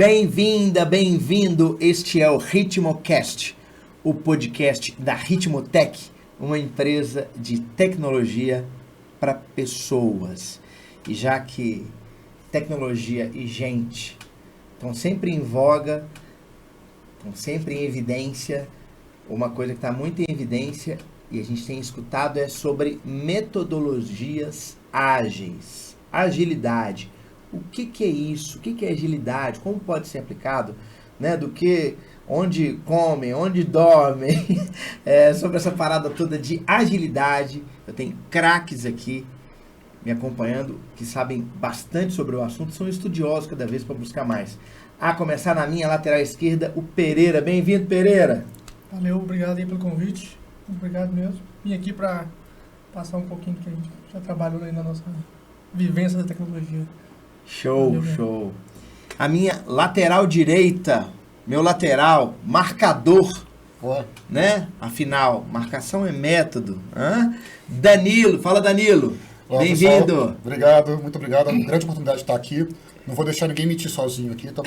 Bem-vinda, bem-vindo. Este é o Ritmocast, o podcast da Ritmotech, uma empresa de tecnologia para pessoas. E já que tecnologia e gente estão sempre em voga, estão sempre em evidência, uma coisa que está muito em evidência e a gente tem escutado é sobre metodologias ágeis, agilidade. O que é isso? O que é agilidade? Como pode ser aplicado? Né? Do que, onde comem, onde dormem, sobre essa parada toda de agilidade. Eu tenho craques aqui me acompanhando que sabem bastante sobre o assunto, são estudiosos cada vez para buscar mais. A começar na minha lateral esquerda, o Pereira. Bem-vindo, Pereira. Valeu, obrigado aí pelo convite. Obrigado mesmo. Vim aqui para passar um pouquinho do que a gente já trabalhou aí na nossa vivência da tecnologia. Show, valeu, show. A minha lateral direita, meu lateral, marcador, né? Afinal, marcação é método. Danilo, fala Danilo. Bem-vindo. Obrigado, muito obrigado. É uma grande oportunidade de estar aqui. Não vou deixar ninguém mentir sozinho aqui. Tá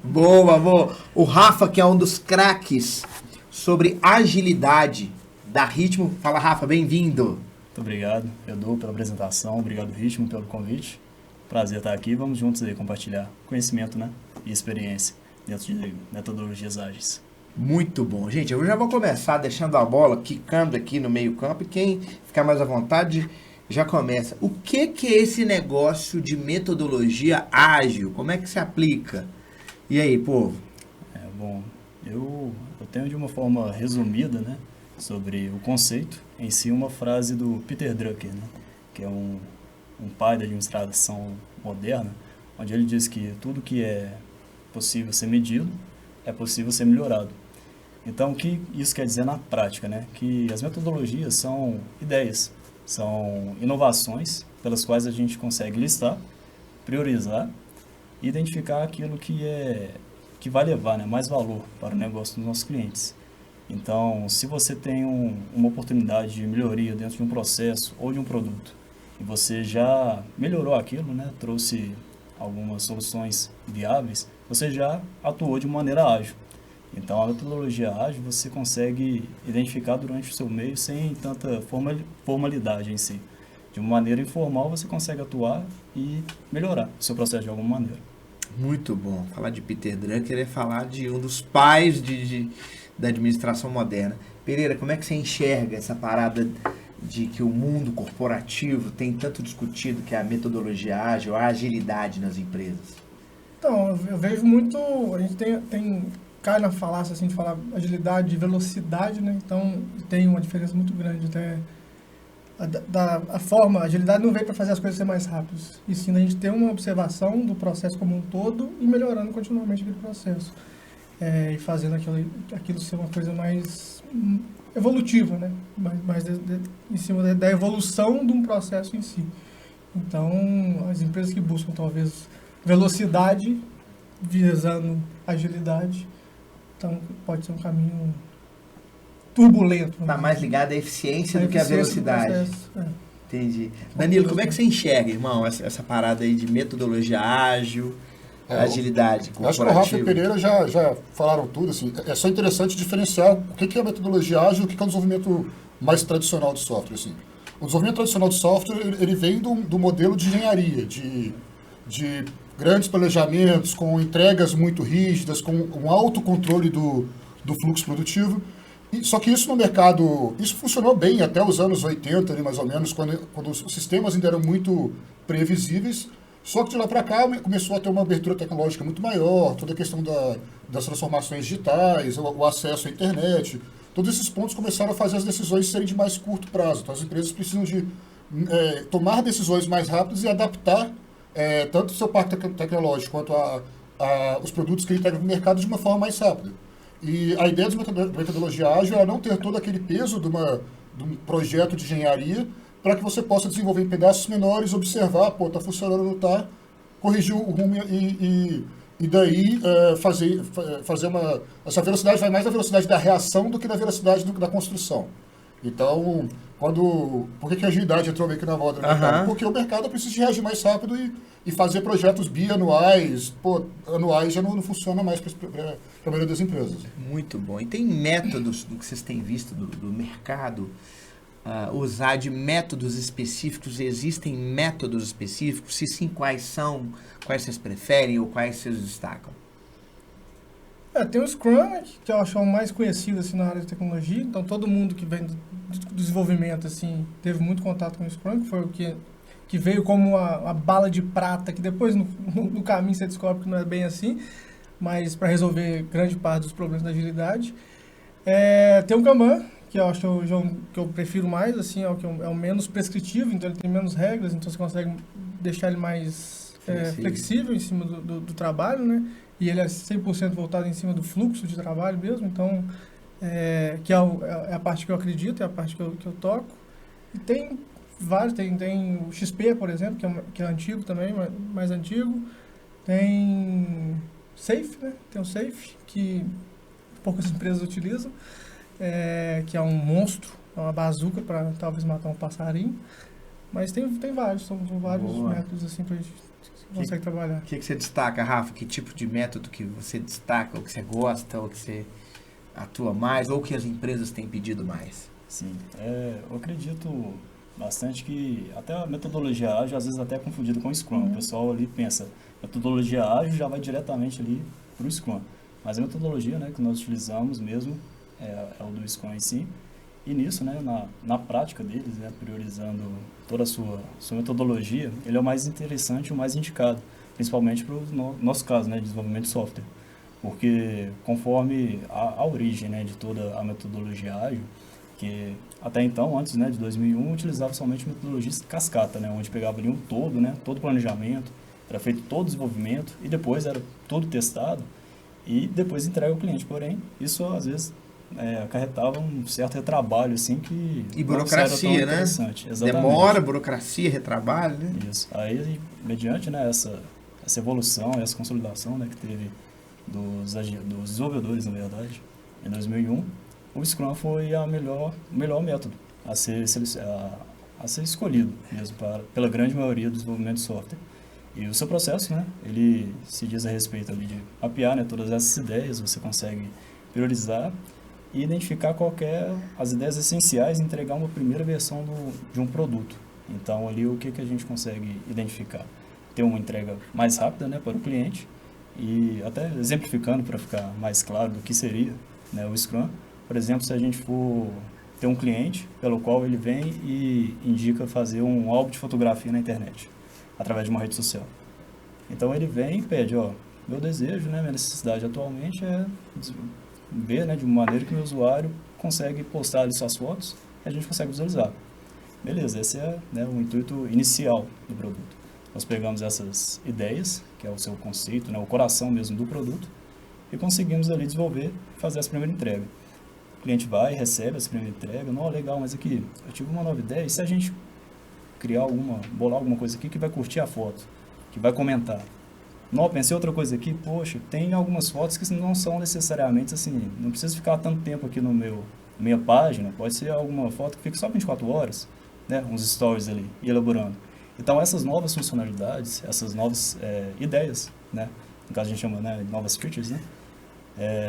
boa, boa. O Rafa, que é um dos craques sobre agilidade da Ritmo. Fala, Rafa, bem-vindo. Muito obrigado, Edu, pela apresentação. Obrigado, Ritmo, pelo convite. Prazer estar aqui. Vamos juntos aí compartilhar conhecimento, né, e experiência dentro de metodologias ágeis. Muito bom. Gente, eu já vou começar deixando a bola, quicando aqui no meio campo, e quem ficar mais à vontade já começa. O que é esse negócio de metodologia ágil? Como é que se aplica? E aí, povo? Bom, eu tenho de uma forma resumida, né, sobre o conceito, em si uma frase do Peter Drucker, né, que é um pai da administração moderna, onde ele diz que tudo que é possível ser medido é possível ser melhorado. Então, o que isso quer dizer na prática, né? Que as metodologias são ideias, são inovações pelas quais a gente consegue listar, priorizar e identificar aquilo que vai levar, né, mais valor para o negócio dos nossos clientes. Então, se você tem uma oportunidade de melhoria dentro de um processo ou de um produto e você já melhorou aquilo, né, trouxe algumas soluções viáveis, você já atuou de maneira ágil. Então, a metodologia ágil você consegue identificar durante o seu meio sem tanta formalidade em si. De uma maneira informal, você consegue atuar e melhorar o seu processo de alguma maneira. Muito bom. Falar de Peter Drucker é falar de um dos pais da administração moderna. Pereira, como é que você enxerga essa parada de que o mundo corporativo tem tanto discutido, que é a metodologia ágil, a agilidade nas empresas? Então, eu vejo muito, a gente cai na falácia assim, de falar agilidade e velocidade, né? Então, tem uma diferença muito grande. Até a forma, a agilidade não veio para fazer as coisas ser mais rápidas, e sim a gente ter uma observação do processo como um todo e melhorando continuamente aquele processo. E fazendo aquilo ser uma coisa mais evolutiva, né? Mais em cima da evolução de um processo em si. Então, as empresas que buscam talvez velocidade, visando agilidade, então pode ser um caminho turbulento. Está mais ligado à eficiência do que à velocidade. Entendi. Danilo, como é que você enxerga, irmão, essa parada aí de metodologia ágil, agilidade corporativa? Acho que o Rafa e o Pereira já falaram tudo. Assim, é só interessante diferenciar o que é a metodologia ágil e o que é o desenvolvimento mais tradicional de software. Assim. O desenvolvimento tradicional de software ele vem do modelo de engenharia, de grandes planejamentos, com entregas muito rígidas, com um alto controle do fluxo produtivo. Só que isso no mercado, isso funcionou bem até os anos 80, ali, mais ou menos, quando os sistemas ainda eram muito previsíveis. Só que de lá para cá começou a ter uma abertura tecnológica muito maior, toda a questão das transformações digitais, o acesso à internet. Todos esses pontos começaram a fazer as decisões serem de mais curto prazo. Então as empresas precisam de tomar decisões mais rápidas e adaptar tanto o seu parque tecnológico quanto os produtos que ele integra no mercado de uma forma mais rápida. E a ideia da metodologia ágil é não ter todo aquele peso de um projeto de engenharia para que você possa desenvolver em pedaços menores, observar, está funcionando ou não está, corrigir o rumo e daí fazer essa velocidade vai mais na velocidade da reação do que na velocidade da construção. Então, Por que a agilidade entrou meio que na moda no mercado? Porque o mercado precisa de reagir mais rápido e fazer projetos bianuais. Pô, anuais já não funciona mais para a maioria das empresas. Muito bom. E tem métodos do que vocês têm visto do mercado, usar de métodos específicos? Existem métodos específicos? Se sim, quais são? Quais vocês preferem ou quais vocês destacam? Tem o Scrum, que eu acho o mais conhecido assim, na área de tecnologia. Então, todo mundo que vem do desenvolvimento assim, teve muito contato com o Scrum, que foi o que veio como a bala de prata, que depois no caminho você descobre que não é bem assim, mas para resolver grande parte dos problemas da agilidade. Tem o Kanban, que eu acho que eu prefiro mais, assim, é o menos prescritivo, então ele tem menos regras, então você consegue deixar ele mais flexível em cima do trabalho, né? E ele é 100% voltado em cima do fluxo de trabalho mesmo, então, que é a parte que eu acredito, é a parte que eu toco. E tem vários, tem o XP, por exemplo, que é antigo também, mais antigo. Tem Safe, né? Tem o Safe, que poucas empresas utilizam, que é um monstro, é uma bazuca para talvez matar um passarinho. Mas tem vários, são vários métodos assim para a gente consegue trabalhar. O que você destaca, Rafa? Que tipo de método que você destaca, ou que você gosta, ou que você atua mais, ou que as empresas têm pedido mais? Sim, eu acredito bastante que até a metodologia ágil às vezes até é confundida com o Scrum. O pessoal ali pensa, metodologia ágil já vai diretamente ali para o Scrum. Mas a metodologia, né, que nós utilizamos mesmo é o do Scrum em si. E nisso, né, na prática deles, né, priorizando toda a sua metodologia, ele é o mais interessante e o mais indicado, principalmente para o nosso caso, né, de desenvolvimento de software. Porque conforme a origem, né, de toda a metodologia ágil, que até então, antes, né, de 2001, utilizava somente metodologia cascata, né, onde pegava ali um todo, né, todo o planejamento, era feito todo o desenvolvimento e depois era todo testado e depois entrega ao cliente. Porém, isso às vezes acarretava um certo retrabalho, assim, que e burocracia, né? Exatamente. Demora, burocracia, retrabalho, né? Isso. Aí, mediante, né, essa evolução, essa consolidação, né, que teve dos desenvolvedores, na verdade, em 2001, o Scrum foi o melhor método a ser escolhido mesmo pela grande maioria do desenvolvimento de software. E o seu processo, né, ele se diz a respeito ali de mapear, né, todas essas ideias, você consegue priorizar e identificar as ideias essenciais e entregar uma primeira versão de um produto. Então, ali, o que a gente consegue identificar? Ter uma entrega mais rápida, né, para o cliente e até exemplificando para ficar mais claro do que seria, né, o Scrum. Por exemplo, se a gente for ter um cliente pelo qual ele vem e indica fazer um álbum de fotografia na internet, através de uma rede social. Então, ele vem e pede, meu desejo, né, minha necessidade atualmente é ver, né, de uma maneira que o meu usuário consegue postar ali suas fotos e a gente consegue visualizar. Beleza, esse é, né, o intuito inicial do produto. Nós pegamos essas ideias, que é o seu conceito, né, o coração mesmo do produto, e conseguimos ali desenvolver e fazer essa primeira entrega. O cliente vai, recebe essa primeira entrega, não, legal, mas aqui, eu tive uma nova ideia, e se a gente bolar alguma coisa aqui que vai curtir a foto, que vai comentar? Não, pensei outra coisa aqui, poxa, tem algumas fotos que não são necessariamente assim, não precisa ficar tanto tempo aqui minha página, pode ser alguma foto que fique só 24 horas, né, uns stories ali, e elaborando. Então, essas novas funcionalidades, essas novas ideias, né, no caso a gente chama, né, de novas features, né,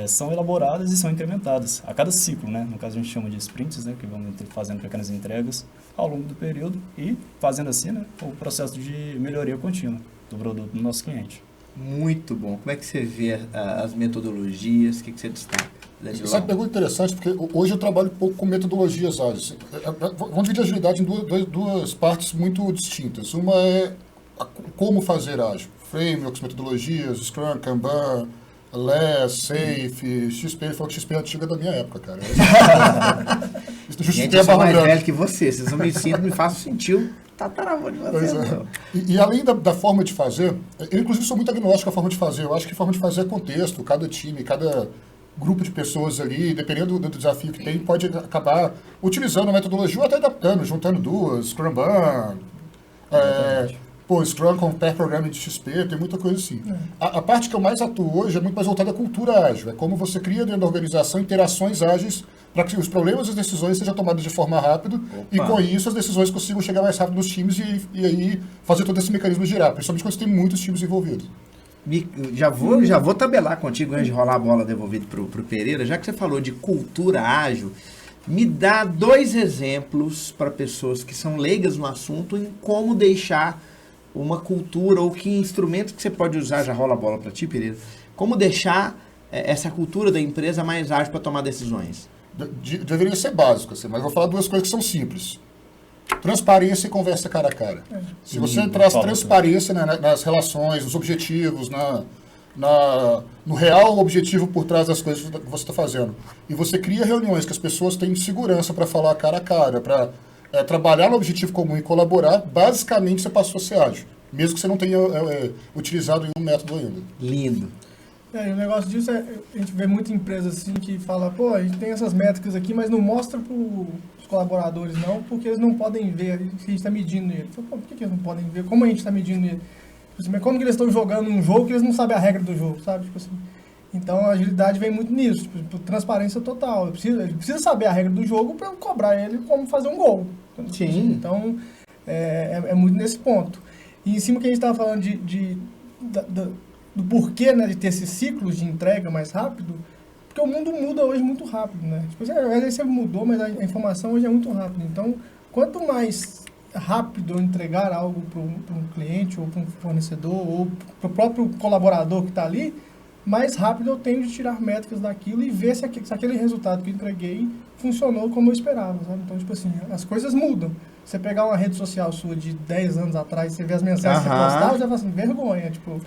são elaboradas e são incrementadas a cada ciclo, né, no caso a gente chama de sprints, né, que vão fazendo pequenas entregas ao longo do período e fazendo assim, né, o processo de melhoria contínua do produto do nosso cliente. Muito bom. Como é que você vê as metodologias? O que você destaca? Essa é uma pergunta interessante, porque hoje eu trabalho um pouco com metodologias ágeis. Vamos dividir a agilidade em duas partes muito distintas. Uma é como fazer ágil. Frameworks, metodologias, Scrum, Kanban, LESS, Safe, XP. Ele falou que XP é antiga da minha época, cara. Gente, eu sou mais velho que você. Vocês não me fazem sentir tataravô de você. E além da forma de fazer, eu inclusive sou muito agnóstico à forma de fazer. Eu acho que a forma de fazer é contexto. Cada time, cada grupo de pessoas ali, dependendo do desafio que tem, pode acabar utilizando a metodologia ou até adaptando, juntando duas, Scrum, Pô, Scrum com Pair Programming de XP, tem muita coisa assim. A parte que eu mais atuo hoje é muito mais voltada à cultura ágil. É como você cria dentro da organização interações ágeis para que os problemas e as decisões sejam tomadas de forma rápida e com isso as decisões consigam chegar mais rápido nos times e aí fazer todo esse mecanismo girar, principalmente quando você tem muitos times envolvidos. Já vou tabelar contigo antes de rolar a bola devolvida pro Pereira, já que você falou de cultura ágil, me dá 2 exemplos para pessoas que são leigas no assunto em como deixar uma cultura ou que instrumento que você pode usar, já rola a bola para ti, Pereira, como deixar essa cultura da empresa mais ágil para tomar decisões. Deveria ser básico, assim, mas vou falar 2 coisas que são simples. Transparência e conversa cara a cara. Se você traz transparência nas relações, nos objetivos, no real objetivo por trás das coisas que você está fazendo, e você cria reuniões que as pessoas têm segurança para falar cara a cara, para trabalhar no objetivo comum e colaborar, basicamente você passou a ser ágil, mesmo que você não tenha utilizado nenhum método ainda. Lindo. E o negócio disso a gente vê muita empresa assim que fala, pô, a gente tem essas métricas aqui, mas não mostra para os colaboradores não, porque eles não podem ver que a gente está medindo ele. Falo, pô, por que eles não podem ver? Como a gente está medindo ele? Mas como que eles estão jogando um jogo que eles não sabem a regra do jogo, sabe? Tipo assim. Então a agilidade vem muito nisso, tipo, transparência total. Ele precisa saber a regra do jogo para eu cobrar ele como fazer um gol. Sim. Então é muito nesse ponto. E em cima que a gente estava falando do porquê, né, de ter esses ciclos de entrega mais rápido, porque o mundo muda hoje muito rápido, né? Tipo, às vezes sempre mudou, mas a informação hoje é muito rápida. Então, quanto mais rápido eu entregar algo para um cliente, ou para um fornecedor, ou para o próprio colaborador que está ali, mais rápido eu tenho de tirar métricas daquilo e ver se aquele resultado que eu entreguei funcionou como eu esperava, sabe? Então, tipo assim, as coisas mudam. Você pegar uma rede social sua de 10 anos atrás, você vê as mensagens que você postava, você fala assim, vergonha, tipo,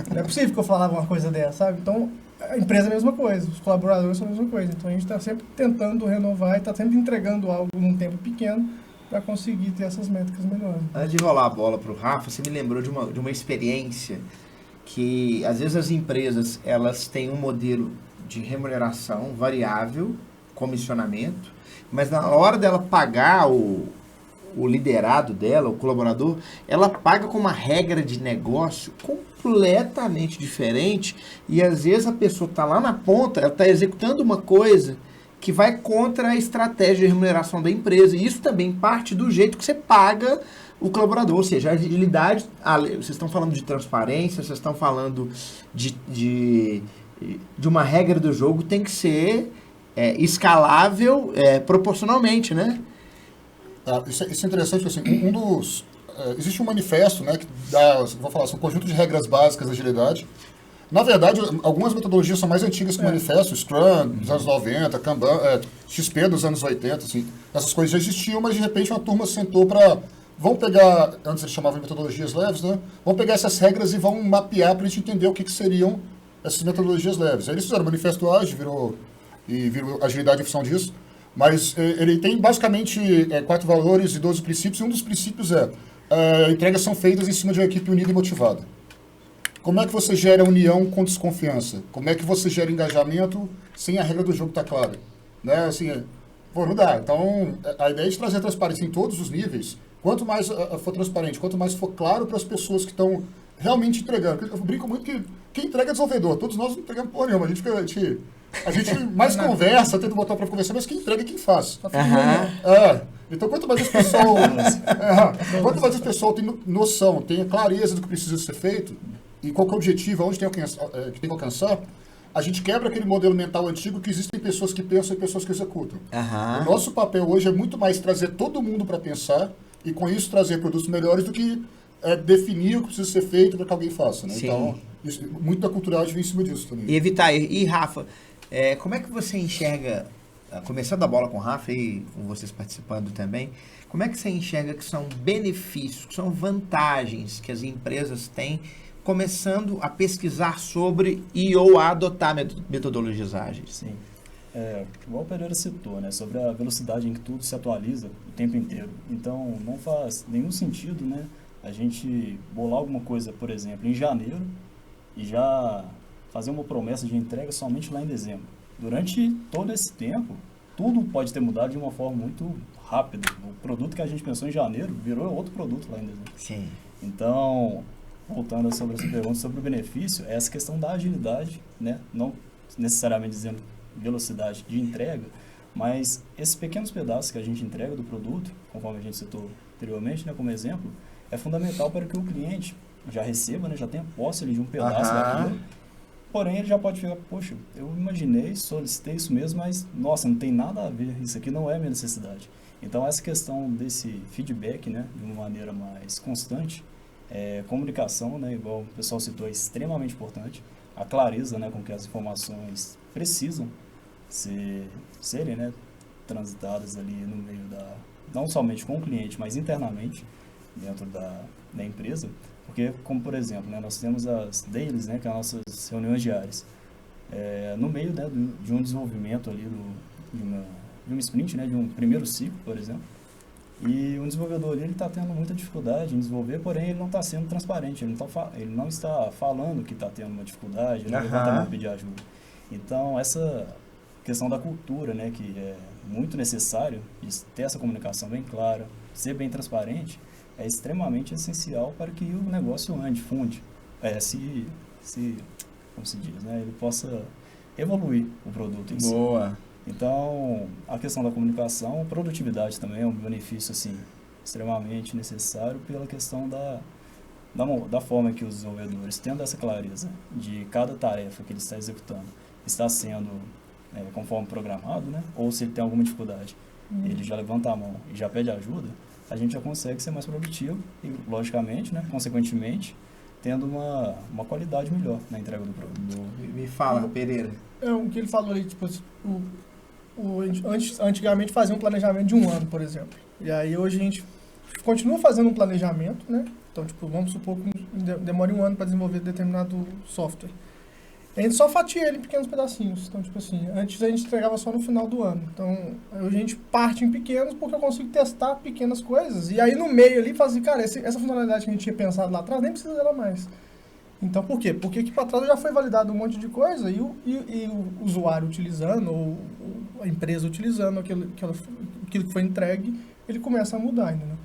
não é possível que eu falava uma coisa dessa, sabe? Então, a empresa é a mesma coisa, os colaboradores são a mesma coisa. Então, a gente está sempre tentando renovar e está sempre entregando algo num tempo pequeno para conseguir ter essas métricas melhores. Antes de rolar a bola para o Rafa, você me lembrou de uma experiência que, às vezes, as empresas, elas têm um modelo de remuneração variável, comissionamento, mas na hora dela pagar o liderado dela, o colaborador, ela paga com uma regra de negócio completamente diferente e às vezes a pessoa está lá na ponta, ela está executando uma coisa que vai contra a estratégia de remuneração da empresa. E isso também parte do jeito que você paga o colaborador, ou seja, a agilidade, vocês estão falando de transparência, vocês estão falando de uma regra do jogo, tem que ser escalável proporcionalmente, né? Isso é interessante, porque assim, existe um manifesto, né, que dá, vou falar, um conjunto de regras básicas da agilidade. Na verdade, algumas metodologias são mais antigas que o manifesto, Scrum dos anos 90, Kanban, XP dos anos 80, assim, essas coisas já existiam, mas de repente uma turma sentou para, vamos pegar, antes eles chamavam de metodologias leves, né, vamos pegar essas regras e vamos mapear para a gente entender o que seriam essas metodologias leves. Aí eles fizeram o manifesto ágil, virou agilidade em função disso. Mas ele tem basicamente 4 valores e 12 princípios, e um dos princípios entregas são feitas em cima de uma equipe unida e motivada. Como é que você gera união com desconfiança? Como é que você gera engajamento sem a regra do jogo estar clara? Né? Assim, não dá. Então, a ideia é de trazer transparência em todos os níveis. Quanto mais for transparente, quanto mais for claro para as pessoas que estão realmente entregando. Eu brinco muito que quem entrega é desenvolvedor. Todos nós não entregamos porra nenhuma. A gente mais conversa, tenta botar para conversar, mas quem entrega é quem faz. Então, quanto mais as pessoas têm noção, têm clareza do que precisa ser feito e qual que é o objetivo, aonde que tem que alcançar, a gente quebra aquele modelo mental antigo que existem pessoas que pensam e pessoas que executam. O nosso papel hoje é muito mais trazer todo mundo para pensar e, com isso, trazer produtos melhores do que definir o que precisa ser feito para que alguém faça. Né? Então, muito da cultura ágil vem em cima disso também. E evitar. E Rafa, como é que você enxerga, começando a bola com o Rafa e com vocês participando também, como é que você enxerga que são benefícios, que são vantagens que as empresas têm começando a pesquisar sobre ou a adotar metodologias ágeis? Sim. Igual o Pereira citou, né, sobre a velocidade em que tudo se atualiza o tempo inteiro. Então, não faz nenhum sentido, né, a gente bolar alguma coisa, por exemplo, em janeiro e já fazer uma promessa de entrega somente lá em dezembro. Durante todo esse tempo, tudo pode ter mudado de uma forma muito rápida. O produto que a gente pensou em janeiro virou outro produto lá em dezembro. Sim. Então, voltando sobre essa pergunta sobre o benefício, é essa questão da agilidade, né? Não necessariamente dizendo velocidade de entrega, mas esses pequenos pedaços que a gente entrega do produto, conforme a gente citou anteriormente, né, como exemplo, é fundamental para que o cliente já receba, né, já tenha posse ali de um pedaço daquilo. Porém, ele já pode ficar, poxa, eu imaginei, solicitei isso mesmo, mas, nossa, não tem nada a ver, isso aqui não é minha necessidade. Então, essa questão desse feedback, né, de uma maneira mais constante, comunicação, né, igual o pessoal citou, é extremamente importante. A clareza, né, com que as informações precisam serem, né, transitadas ali no meio não somente com o cliente, mas internamente dentro da empresa. Porque, como por exemplo, né, nós temos as dailies, né, que são as nossas reuniões diárias. No meio, né, de um desenvolvimento ali, de uma sprint, né, de um primeiro ciclo, por exemplo. E o desenvolvedor ali, ele está tendo muita dificuldade em desenvolver, porém ele não está sendo transparente, ele não está falando que está tendo uma dificuldade, ele não levanta a mão pedir ajuda. Então, essa questão da cultura, né, que é muito necessário, de ter essa comunicação bem clara, ser bem transparente, é extremamente essencial para que o negócio ande, funde, como se diz, né, ele possa evoluir o produto em si. Boa. Então, a questão da comunicação, produtividade também é um benefício assim, extremamente necessário pela questão da forma que os desenvolvedores, tendo essa clareza de cada tarefa que ele está executando, está sendo conforme programado, né? Ou se ele tem alguma dificuldade, ele já levanta a mão e já pede ajuda, a gente já consegue ser mais produtivo e, logicamente, né, consequentemente, tendo uma qualidade melhor na entrega do produto. Me fala, Pereira. O que ele falou ali, tipo, antigamente fazia um planejamento de 1 ano, por exemplo. E aí hoje a gente continua fazendo um planejamento, né? Então, tipo, vamos supor que demore 1 ano para desenvolver determinado software. A gente só fatia ele em pequenos pedacinhos. Então, tipo assim, antes a gente entregava só no final do ano. Então, hoje a gente parte em pequenos porque eu consigo testar pequenas coisas. E aí no meio ali, fazer, cara, essa funcionalidade que a gente tinha pensado lá atrás, nem precisa dela mais. Então, por quê? Porque aqui para trás já foi validado um monte de coisa e o usuário utilizando, ou a empresa utilizando aquilo que foi entregue, ele começa a mudar ainda, né?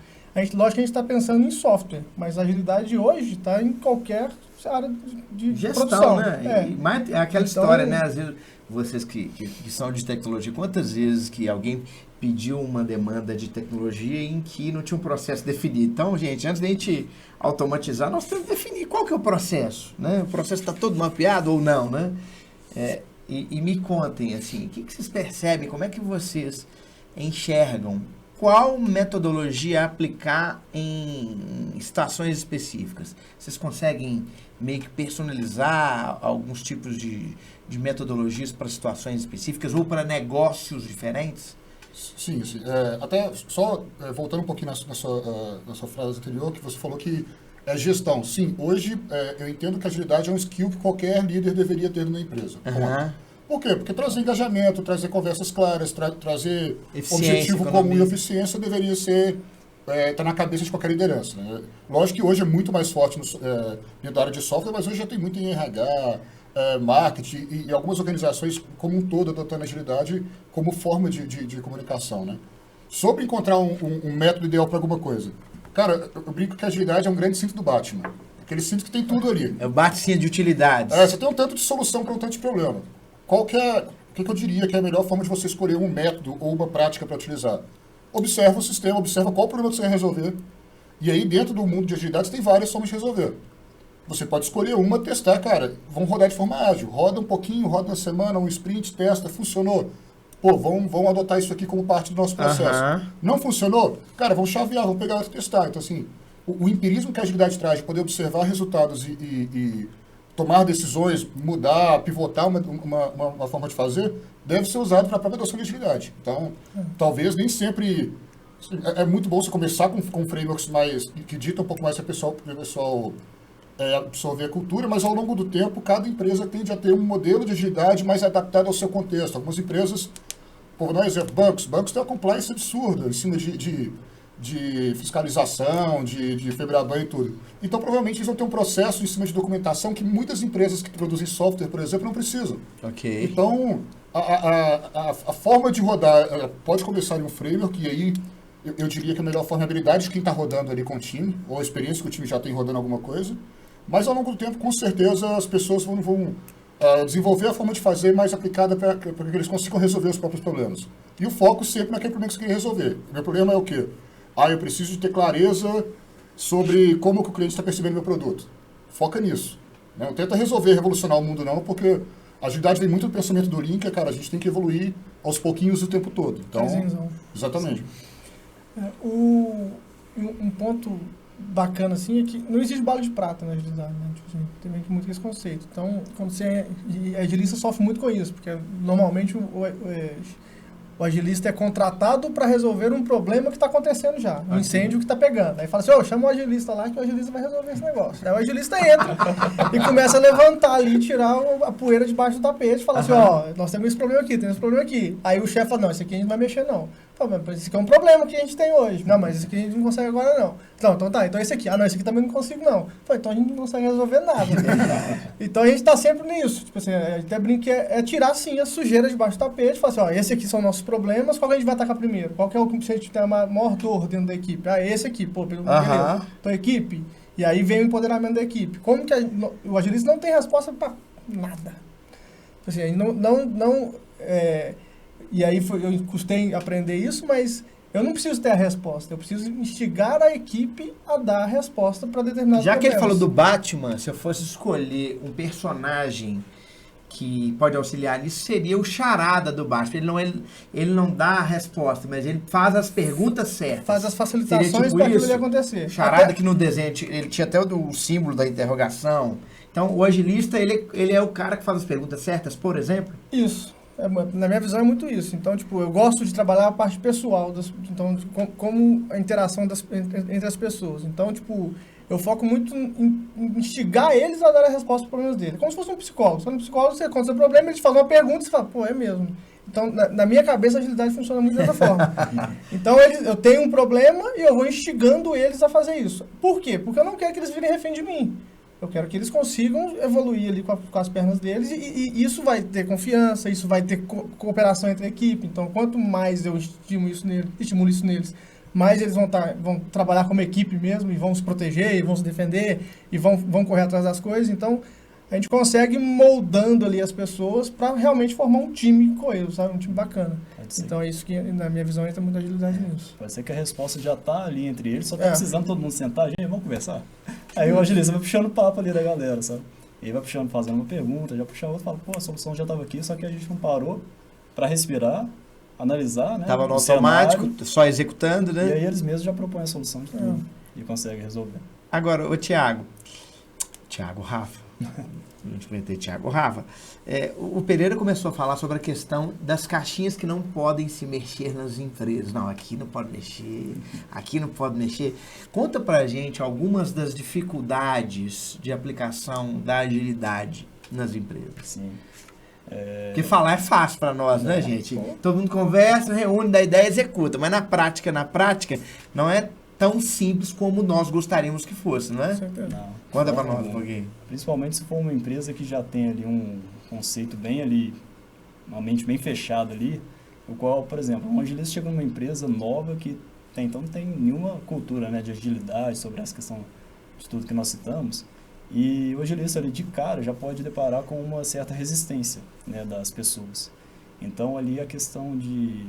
Lógico que a gente está pensando em software, mas a agilidade hoje está em qualquer área de gestão, produção. Né? E mais aquela história, né? Às vezes, vocês que são de tecnologia, quantas vezes que alguém pediu uma demanda de tecnologia em que não tinha um processo definido? Então, gente, antes da gente automatizar, nós temos que definir qual que é o processo, né? O processo está todo mapeado ou não, né? E me contem, assim, o que vocês percebem, como é que vocês enxergam qual metodologia aplicar em situações específicas? Vocês conseguem meio que personalizar alguns tipos de metodologias para situações específicas ou para negócios diferentes? Sim. Até só voltando um pouquinho na sua frase anterior, que você falou que é gestão. Sim, hoje eu entendo que a agilidade é um skill que qualquer líder deveria ter numa empresa. Por quê? Porque trazer engajamento, trazer conversas claras, trazer objetivo comum e eficiência deveria ser tá na cabeça de qualquer liderança, né? Lógico que hoje é muito mais forte dentro da área de software, mas hoje já tem muito em RH, marketing e algumas organizações como um todo adotando agilidade como forma de comunicação, né? Sobre encontrar um método ideal para alguma coisa. Cara, eu brinco que a agilidade é um grande cinto do Batman. Aquele cinto que tem tudo ali. É o Batman de utilidades. Você tem um tanto de solução para um tanto de problema. O que eu diria que é a melhor forma de você escolher um método ou uma prática para utilizar? Observa o sistema, observa qual problema que você vai resolver. E aí, dentro do mundo de agilidade, tem várias formas de resolver. Você pode escolher uma, testar, cara, vamos rodar de forma ágil. Roda um pouquinho, roda uma semana, um sprint, testa, funcionou. Pô, vamos adotar isso aqui como parte do nosso processo. Não funcionou? Cara, vamos chavear, vamos pegar e testar. Então, assim, o empirismo que a agilidade traz de poder observar resultados e tomar decisões, mudar, pivotar uma forma de fazer, deve ser usado para a própria adoção de agilidade. Então, talvez nem sempre... É muito bom você começar com frameworks que ditam um pouco mais para o pessoal absorver a cultura, mas ao longo do tempo, cada empresa tende a ter um modelo de agilidade mais adaptado ao seu contexto. Algumas empresas, por dar um exemplo, bancos têm uma compliance absurda em cima de de fiscalização, de FEBRABAN e tudo. Então, provavelmente, eles vão ter um processo em cima de documentação que muitas empresas que produzem software, por exemplo, não precisam. Ok. Então, a forma de rodar pode começar em um framework, e aí eu diria que a melhor forma é a habilidade de quem está rodando ali com o time, ou a experiência que o time já tem rodando alguma coisa. Mas, ao longo do tempo, com certeza, as pessoas vão desenvolver a forma de fazer mais aplicada para que eles consigam resolver os próprios problemas. E o foco sempre naquele problema que você quer resolver. O meu problema é o quê? Eu preciso de ter clareza sobre como que o cliente está percebendo meu produto. Foca nisso. Não tenta revolucionar o mundo não, porque a agilidade vem muito do pensamento do Lean, que cara, a gente tem que evoluir aos pouquinhos o tempo todo. Então, exatamente. Um ponto bacana assim é que não existe bala de prata na agilidade, né? Tipo assim, tem muito esse conceito. Então, quando você é agilista, sofre muito com isso, porque normalmente o agilista é contratado para resolver um problema que está acontecendo já, um incêndio que está pegando. Aí fala assim, chama o agilista lá que o agilista vai resolver esse negócio. Aí o agilista entra e começa a levantar ali, tirar a poeira debaixo do tapete e fala assim, nós temos esse problema aqui. Aí o chefe fala, não, esse aqui a gente não vai mexer não. Fala, mas esse aqui é um problema que a gente tem hoje. Não, mas esse aqui a gente não consegue agora não. Então esse aqui. Não, esse aqui também não consigo não. Fala, então a gente não consegue resolver nada. Então a gente está sempre nisso. Tipo assim, a gente até brinca que é tirar sim a sujeira debaixo do tapete e falar assim, esse aqui são nossos problemas, qual que a gente vai atacar primeiro? Qual que é o que a gente tem a maior dor dentro da equipe? Esse aqui, beleza. Então equipe, e aí vem o empoderamento da equipe. Como que o agilista não tem resposta para nada. Tipo assim, e aí eu custei aprender isso, mas eu não preciso ter a resposta. Eu preciso instigar a equipe a dar a resposta para determinados problemas. Já que ele falou do Batman, se eu fosse escolher um personagem que pode auxiliar nisso, seria o charada do Batman. Ele não dá a resposta, mas ele faz as perguntas certas. Faz as facilitações para aquilo acontecer. Charada que no desenho, ele tinha até o símbolo da interrogação. Então, o agilista, ele é o cara que faz as perguntas certas, por exemplo? Isso. Na minha visão é muito isso. Então, tipo, eu gosto de trabalhar a parte pessoal, então, como a interação entre as pessoas. Então, tipo, eu foco muito em instigar eles a dar a resposta para os problemas deles. Como se fosse um psicólogo. Você é um psicólogo, você conta o seu problema, ele te faz uma pergunta e você fala, é mesmo. Então, na minha cabeça, a agilidade funciona muito dessa forma. Então, eu tenho um problema e eu vou instigando eles a fazer isso. Por quê? Porque eu não quero que eles virem refém de mim. Eu quero que eles consigam evoluir ali com as pernas deles e isso vai ter confiança, isso vai ter cooperação entre a equipe. Então, quanto mais eu estimulo isso neles, mais eles vão trabalhar como equipe mesmo e vão se proteger, e vão se defender e vão correr atrás das coisas. Então, a gente consegue moldando ali as pessoas para realmente formar um time coeso, sabe? Um time bacana. Então, é isso que, na minha visão, entra muita agilidade nisso. Pode ser que a resposta já está ali entre eles, só está precisando todo mundo sentar, gente, vamos conversar? Aí o agilista vai puxando o papo ali da galera, sabe? E aí vai puxando, fazendo uma pergunta, já puxa outra, fala, a solução já estava aqui, só que a gente não parou para respirar, analisar, né? Tava no automático, cenário, só executando, né? E aí eles mesmos já propõem a solução de tudo e conseguem resolver. Agora, o Thiago Rafa, não te comentei, Thiago Rafa, o Pereira começou a falar sobre a questão das caixinhas que não podem se mexer nas empresas. Não, aqui não pode mexer, aqui não pode mexer. Conta pra gente algumas das dificuldades de aplicação da agilidade nas empresas. Sim. Porque falar é fácil para nós, né, gente? Todo mundo conversa, reúne, dá ideia, executa. Mas na prática, não é tão simples como nós gostaríamos que fosse, não é? Não. Conta para nós um pouquinho. Principalmente se for uma empresa que já tem ali um conceito bem ali, uma mente bem fechada ali, o qual, por exemplo, um agilista chega numa empresa nova que então não tem nenhuma cultura, né, de agilidade sobre essa questão de tudo que nós citamos, e o agilista ali de cara já pode deparar com uma certa resistência, né, das pessoas. Então ali a questão de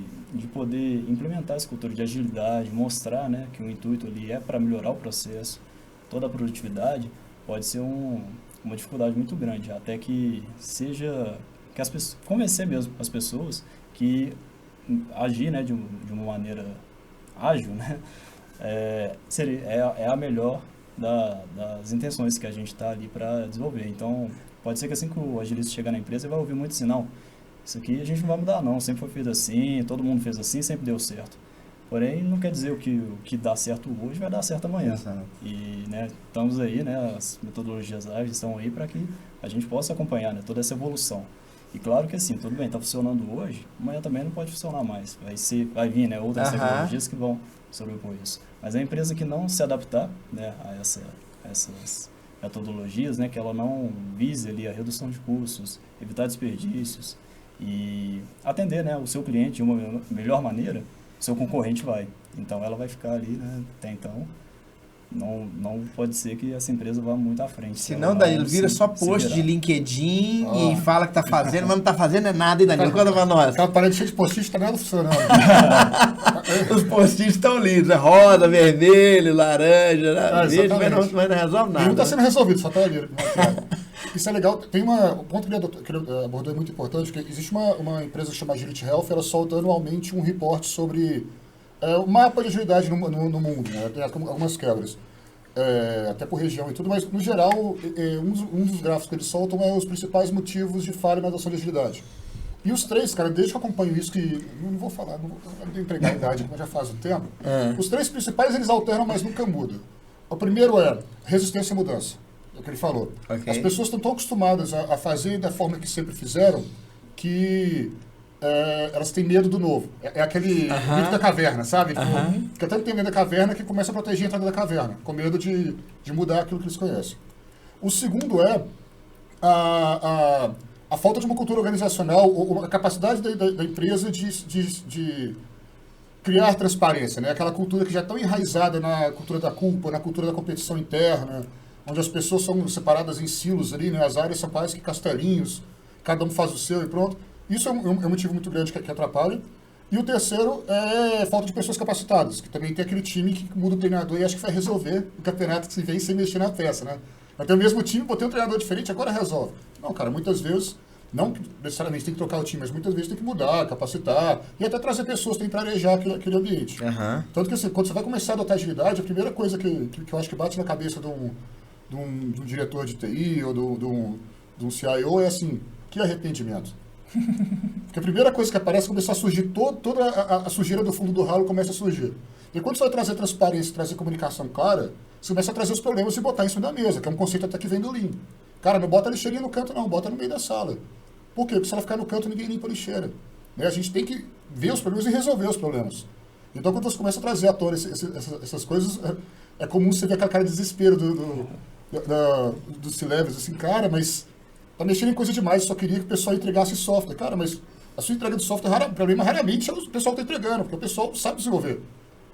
poder implementar essa cultura de agilidade, mostrar, né, que o intuito ali é para melhorar o processo, toda a produtividade, pode ser uma dificuldade muito grande, até que seja, que as pessoas, convencer mesmo as pessoas que agir, né, de uma maneira ágil, né, é a melhor das intenções que a gente está ali para desenvolver. Então, pode ser que assim que o agilista chegar na empresa, ele vai ouvir muito assim, não, isso aqui a gente não vai mudar não, sempre foi feito assim, todo mundo fez assim, sempre deu certo. Porém, não quer dizer que o que dá certo hoje vai dar certo amanhã. Exato. E, né, estamos aí, né, as metodologias ágeis estão aí para que a gente possa acompanhar, né, toda essa evolução. E claro que assim, tudo bem, está funcionando hoje, amanhã também não pode funcionar mais. Vai vir, né, outras tecnologias que vão sobrepor isso. Mas a empresa que não se adaptar, né, a essas metodologias, né, que ela não vise ali a redução de custos, evitar desperdícios e atender, né, o seu cliente de uma melhor maneira, o seu concorrente vai. Então ela vai ficar ali, né, até então. Não pode ser que essa empresa vá muito à frente. Senão, Danilo, vira só post de LinkedIn e fala que tá fazendo, mas não tá fazendo nada, hein, Danilo? Conta pra nós. Aquela parede cheia de post-it tá nada funcionando. Os post-its estão lindos, é rosa, vermelho, laranja, verde, mas não resolve nada. E não tá sendo resolvido, só tá ali. Isso é legal. Tem um ponto que ele abordou é muito importante, que existe uma empresa que chama Agility Health, ela solta anualmente um report sobre o mapa de agilidade no mundo, né? Tem algumas quebras, até por região e tudo, mas no geral, um dos gráficos que eles soltam é os principais motivos de falha na adoção de agilidade. E os três, cara, desde que eu acompanho isso, que não vou falar, não vou entregar a idade, mas já faz um tempo, os três principais eles alternam, mas nunca mudam. O primeiro é resistência à mudança, é o que ele falou. Okay. As pessoas estão tão acostumadas a fazer da forma que sempre fizeram, que elas têm medo do novo. É aquele mito da caverna, sabe? Fica tanto tempo dentro da caverna que começa a proteger a entrada da caverna, com medo de mudar aquilo que eles conhecem. O segundo é a falta de uma cultura organizacional, ou a capacidade da empresa de criar transparência, né? Aquela cultura que já é tão enraizada na cultura da culpa, na cultura da competição interna, onde as pessoas são separadas em silos ali, né? As áreas são quase que castelinhos, cada um faz o seu e pronto. Isso é um motivo muito grande que atrapalha. E o terceiro é falta de pessoas capacitadas, que também tem aquele time que muda o treinador e acha que vai resolver o campeonato que se vem sem mexer na peça, né? Vai ter o mesmo time, botei um treinador diferente, agora resolve. Não, cara, muitas vezes, não necessariamente tem que trocar o time, mas muitas vezes tem que mudar, capacitar e até trazer pessoas, tem que planejar aquele ambiente. Tanto que assim, quando você vai começar a adotar agilidade, a primeira coisa que eu acho que bate na cabeça de um diretor de TI ou de um CIO é assim, que arrependimento. Porque a primeira coisa que aparece é começar a surgir, toda a sujeira do fundo do ralo começa a surgir. E quando você vai trazer transparência, trazer comunicação clara, você começa a trazer os problemas e botar em cima da mesa, que é um conceito até que vem do Lean. Cara, não bota a lixeirinha no canto não, bota no meio da sala. Por quê? Porque se ela ficar no canto, ninguém limpa a lixeira. Né? A gente tem que ver os problemas e resolver os problemas. Então, quando você começa a trazer à tona essas coisas, é comum você ver aquela cara de desespero do C-Levels, assim, cara, mas tá mexendo em coisa demais, eu só queria que o pessoal entregasse software. Cara, mas a sua entrega de software, o problema raramente é o pessoal que está entregando, porque o pessoal sabe desenvolver.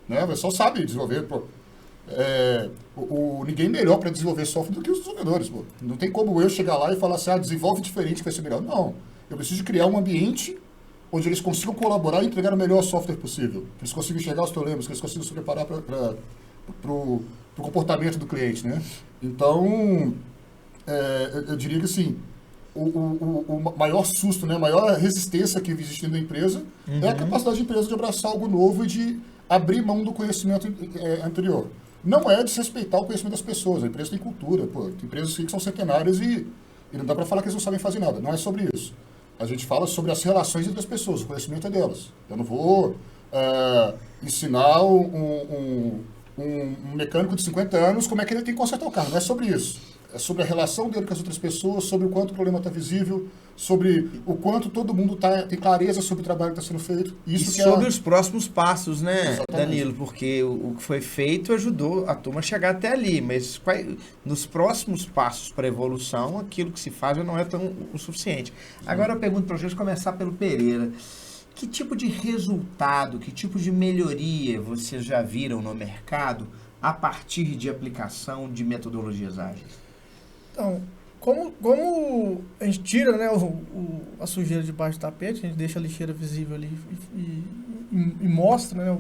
Né? O pessoal sabe desenvolver. Pô. Ninguém melhor para desenvolver software do que os desenvolvedores. Pô. Não tem como eu chegar lá e falar assim, desenvolve diferente que vai ser melhor. Não. Eu preciso criar um ambiente onde eles consigam colaborar e entregar o melhor software possível. Que eles consigam enxergar os problemas, que eles consigam se preparar para o comportamento do cliente. Né? Então, eu diria que assim, o maior susto, né, a maior resistência que existe dentro da empresa é a capacidade da empresa de abraçar algo novo e de abrir mão do conhecimento anterior. Não é desrespeitar o conhecimento das pessoas, a empresa tem cultura, pô, tem empresas que são centenárias e não dá para falar que eles não sabem fazer nada, não é sobre isso. A gente fala sobre as relações entre as pessoas, o conhecimento é delas. Eu não vou ensinar um mecânico de 50 anos como é que ele tem que consertar o carro, não é sobre isso. É sobre a relação dele com as outras pessoas, sobre o quanto o problema está visível, sobre o quanto todo mundo tem clareza sobre o trabalho que está sendo feito. Isso e sobre os próximos passos, né, Exatamente. Danilo? Porque o que foi feito ajudou a turma a chegar até ali, mas nos próximos passos para a evolução, aquilo que se faz já não é tão o suficiente. Agora eu pergunto para vocês, começar pelo Pereira. Que tipo de resultado, que tipo de melhoria vocês já viram no mercado a partir de aplicação de metodologias ágeis? Então, como a gente tira, né, a sujeira debaixo do tapete, a gente deixa a lixeira visível ali e mostra, né,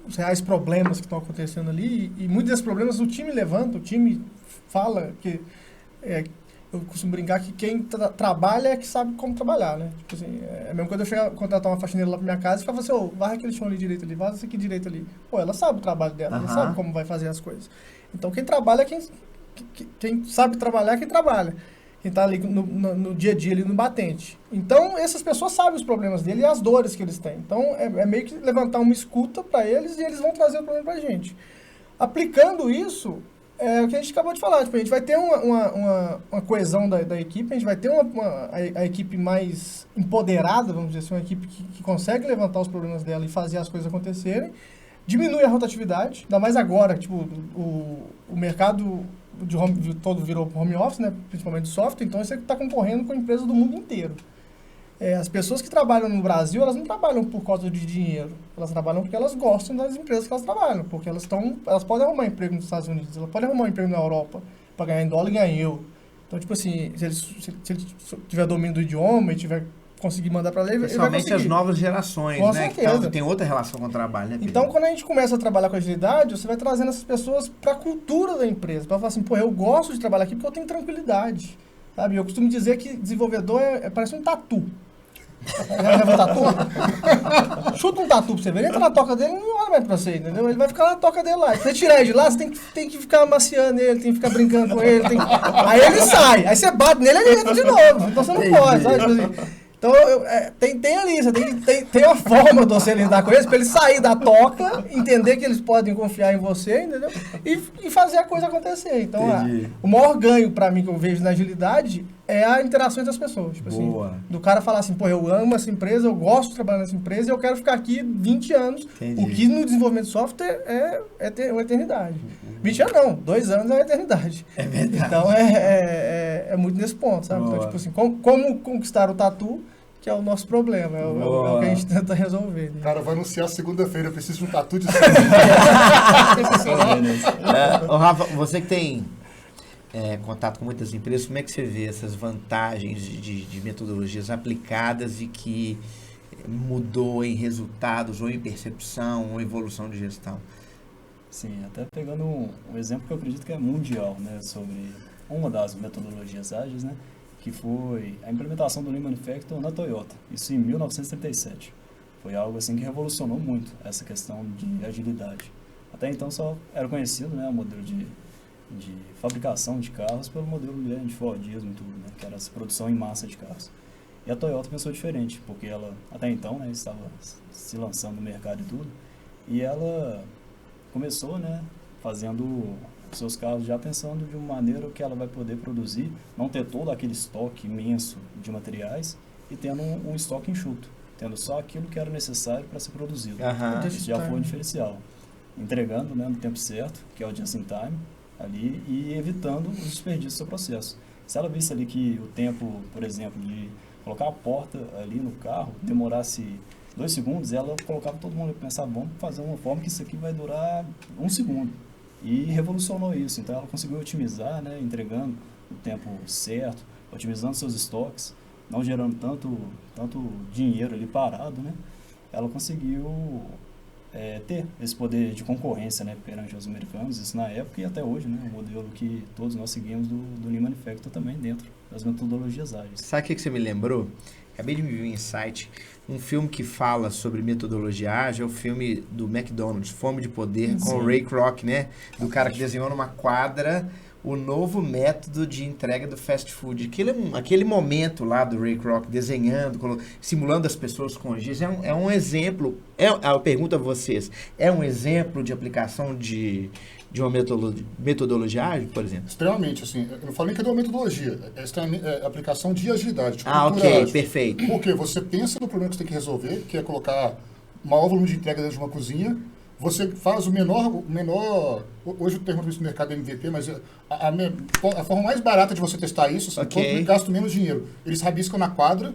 os reais problemas que estão acontecendo ali, e muitos desses problemas o time levanta, o time fala que... eu costumo brincar que quem trabalha é que sabe como trabalhar, né? Tipo assim, mesmo quando eu chegar a contratar uma faxineira lá pra minha casa e falar assim, varre aquele chão ali direito ali, vaza isso aqui direito ali. Pô, ela sabe o trabalho dela, ela sabe como vai fazer as coisas. Então quem trabalha é quem sabe trabalhar é quem trabalha. Quem tá ali no dia a dia, ali no batente. Então essas pessoas sabem os problemas dele e as dores que eles têm. Então é meio que levantar uma escuta para eles e eles vão trazer o problema pra gente. Aplicando isso, É o que a gente acabou de falar, tipo, a gente vai ter uma coesão da equipe, a gente vai ter a equipe mais empoderada, vamos dizer assim, uma equipe que consegue levantar os problemas dela e fazer as coisas acontecerem, diminui a rotatividade, ainda mais agora, tipo, o mercado todo virou home office, né, principalmente de software, então você está concorrendo com empresas do mundo inteiro. As pessoas que trabalham no Brasil, elas não trabalham por causa de dinheiro. Elas trabalham porque elas gostam das empresas que elas trabalham. Porque elas podem arrumar emprego nos Estados Unidos, elas podem arrumar emprego na Europa para ganhar em dólar e ganhar em euro. Então, tipo assim, se ele tiver domínio do idioma e tiver conseguir mandar para lá, ele vai conseguir. Principalmente as novas gerações, com né? certeza. Que tem outra relação com o trabalho, né, Pedro? Então, quando a gente começa a trabalhar com agilidade, você vai trazendo essas pessoas para a cultura da empresa. Para falar assim, pô, eu gosto de trabalhar aqui porque eu tenho tranquilidade. Sabe? Eu costumo dizer que desenvolvedor parece um tatu. Já viu tatu? Chuta um tatu pra você ver. Ele entra na toca dele e não olha mais pra você, entendeu? Ele vai ficar na toca dele lá. Se você tirar ele de lá, você tem que ficar amaciando ele, tem que ficar brincando com ele. Aí ele sai. Aí você bate nele e ele entra de novo. Então você não pode, sabe? Tipo assim, então tem ali, você tem uma forma de você lidar com eles pra ele sair da toca, entender que eles podem confiar em você, entendeu? E fazer a coisa acontecer. Então, o maior ganho pra mim que eu vejo na agilidade é a interação entre as pessoas. Tipo assim, do cara falar assim, pô, eu amo essa empresa, eu gosto de trabalhar nessa empresa e eu quero ficar aqui 20 anos. Entendi. O que no desenvolvimento de software é uma eternidade. 20 anos não, 2 anos é uma eternidade. É verdade. Então é muito nesse ponto, sabe? Então, tipo assim, como conquistar o tatu, que é o nosso problema, é o que a gente tenta resolver. Né? Cara, vai anunciar segunda-feira, eu preciso de um tatu de Ô, Rafa, você que tem contato com muitas empresas, como é que você vê essas vantagens de metodologias aplicadas e que mudou em resultados, ou em percepção, ou evolução de gestão? Sim, até pegando um exemplo que eu acredito que é mundial, né, sobre uma das metodologias ágeis, né, que foi a implementação do Lean Manufacturing na Toyota, isso em 1937. Foi algo assim que revolucionou muito essa questão de agilidade. Até então só era conhecido, né, o modelo de fabricação de carros pelo modelo de Fordismo e tudo, né, que era essa produção em massa de carros. E a Toyota pensou diferente, porque ela, até então, né, estava se lançando no mercado e tudo, e ela começou, né, fazendo seus carros já pensando de uma maneira que ela vai poder produzir, não ter todo aquele estoque imenso de materiais e tendo um estoque enxuto, tendo só aquilo que era necessário para ser produzido. Isso já foi um diferencial. Entregando, né, no tempo certo, que é o just in time, ali, e evitando os desperdícios do seu processo. Se ela visse ali que o tempo, por exemplo, de colocar a porta ali no carro demorasse 2 segundos, ela colocava todo mundo a pensar, vamos fazer uma forma que isso aqui vai durar 1 segundo. E revolucionou isso. Então ela conseguiu otimizar, né, entregando o tempo certo, otimizando seus estoques, não gerando tanto dinheiro ali parado, né? Ela conseguiu ter esse poder de concorrência, né, perante os americanos, isso na época e até hoje, né, o modelo que todos nós seguimos do Lean Manufacturing também dentro das metodologias ágeis. Sabe o que você me lembrou? Acabei de me ver um insight. Um filme que fala sobre metodologia ágil é o filme do McDonald's, Fome de Poder, com o Ray Kroc, né? Do cara que desenhou numa quadra o novo método de entrega do fast food. Aquele momento lá do Ray Kroc desenhando, simulando as pessoas com giz, é um exemplo. Eu pergunto a vocês, é um exemplo de aplicação de uma metodologia ágil, por exemplo? Extremamente, assim, eu não falo nem que é uma metodologia, é aplicação de agilidade. De ok, ágil. Perfeito. Porque você pensa no problema que você tem que resolver, que é colocar maior volume de entrega dentro de uma cozinha, você faz o menor hoje o termo do mercado é MVP, mas a forma mais barata de você testar isso, assim, quanto gasto menos dinheiro. Eles rabiscam na quadra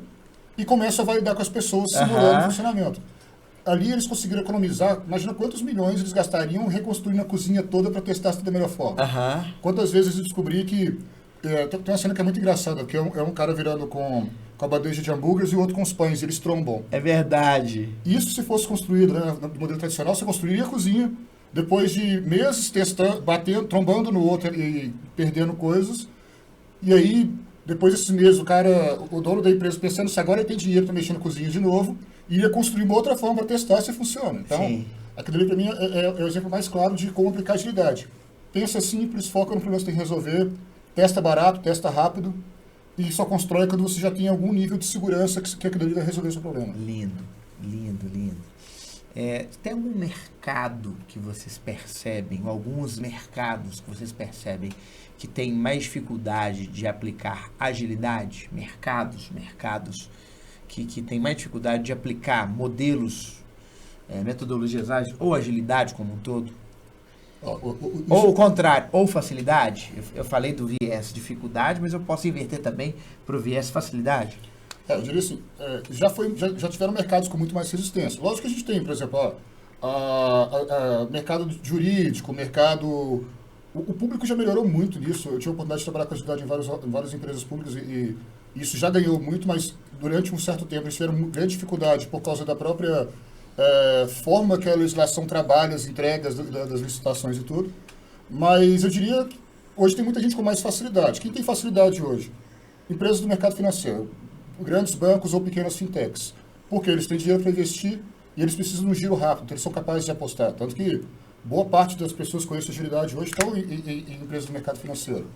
e começam a validar com as pessoas, simulando o funcionamento. Ali eles conseguiram economizar, imagina quantos milhões eles gastariam reconstruindo a cozinha toda para testar se da melhor forma. Quantas vezes eu descobri que tem uma cena que é muito engraçada, que é um cara virando com a bandeja de hambúrgueres e o outro com os pães, e eles trombam. É verdade. Isso, se fosse construído, né, no modelo tradicional, você construiria a cozinha, depois de meses testando, trombando no outro e perdendo coisas, e aí, depois desses meses, o dono da empresa pensando se agora ele tem dinheiro para mexer na cozinha de novo, iria construir uma outra forma para testar se funciona. Então, aquilo ali para mim é o exemplo mais claro de como aplicar agilidade. Pensa simples, foca no problema que você tem que resolver, testa barato, testa rápido, e só constrói quando você já tem algum nível de segurança que aquilo ali vai resolver o seu problema. Lindo, lindo, lindo. Tem algum mercado que vocês percebem, ou alguns mercados que vocês percebem que tem mais dificuldade de aplicar agilidade? Mercados que tem mais dificuldade de aplicar modelos, metodologias ágeis ou agilidade como um todo? Ou o contrário, ou facilidade? Eu falei do viés dificuldade, mas eu posso inverter também para o viés facilidade? Eu diria assim, já tiveram mercados com muito mais resistência. Lógico que a gente tem, por exemplo, mercado jurídico, mercado... O público já melhorou muito nisso. Eu tive a oportunidade de trabalhar com agilidade em várias empresas públicas e isso já ganhou muito, mas durante um certo tempo eles tiveram grande dificuldade por causa da própria forma que a legislação trabalha, as entregas das licitações e tudo. Mas eu diria que hoje tem muita gente com mais facilidade. Quem tem facilidade hoje? Empresas do mercado financeiro, grandes bancos ou pequenas fintechs. Porque eles têm dinheiro para investir e eles precisam de um giro rápido, então eles são capazes de apostar. Tanto que boa parte das pessoas com essa agilidade hoje estão em empresas do mercado financeiro.